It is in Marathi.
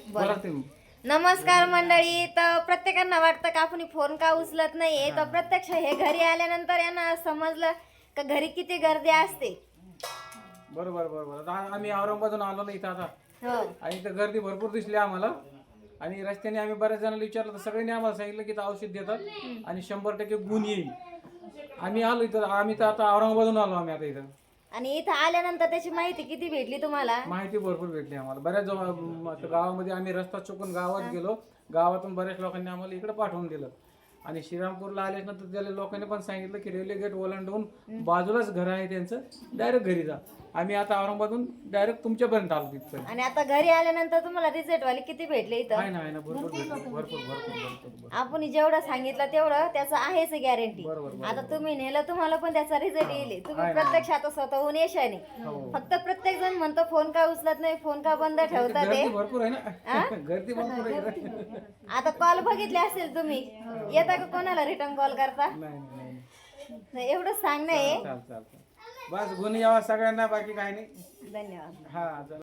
बोला तुम्ही. नमस्कार मंडळी. तर प्रत्येकांना वाटतं का आपण फोन का उचलत नाहीये, तर प्रत्यक्ष हे घरी आल्यानंतर यांना समजलं का घरी किती गर्दी असते. बरोबर बरोबर. आता आम्ही औरंगाबादून आलो ना इथं आता, हो आणि इथं गर्दी भरपूर दिसली आम्हाला. आणि रस्त्याने आम्ही बऱ्याच जणांना विचारलं तर सगळ्यांनी आम्हाला सांगितलं की इथं औषध देतात आणि 100% गुण येईल. आम्ही आलो इथं, आम्ही तर आता औरंगाबादून आलो आम्ही आता इथं. आणि इथं आल्यानंतर त्याची माहिती किती भेटली तुम्हाला? माहिती भरपूर भेटली आम्हाला. बऱ्याच गावामध्ये आम्ही रस्ता चुकून गावात गेलो, गावातून बऱ्याच लोकांनी आम्हाला इकडे पाठवून दिलं. आणि श्रीरामपूरला आल्यानंतर त्याला लोकांनी पण सांगितलं की रेल्वे गेट ओलांडून बाजूलाच घर आहे त्यांचं, डायरेक्ट घरी जा. आम्ही आता औरंगाबादून डायरेक्ट तुमच्यापर्यंत आलो तिथपर्यंत. आणि आता घरी आल्यानंतर तुम्हाला रिझल्ट वाले किती भेटले इथं? आहे ना भरपूर भेटले, भरपूर भरपूर भरपूर. आपण जेवढं सांगितलं तेवढं त्याचं आहेच गॅरंटी. बरोबर आता तुम्ही नेलं, तुम्हाला पण त्याचा रिझल्ट येईल. तुम्ही प्रत्यक्ष आता स्वतःहून येशाने. फक्त प्रत्येक जण म्हणतो फोन का उचलत नाही, फोन का बंद ठेवतात गर्दी ते. भरपूर आहे ना, गर्दी भरपूर आहे. आता कॉल बघितले असेल तुम्ही, येता का कोणाला रिटर्न कॉल करता? नाही एवढं सांगणं आहे. चाल चाल. बस गुण यावा सगळ्यांना, बाकी काही नाही. धन्यवाद. हा.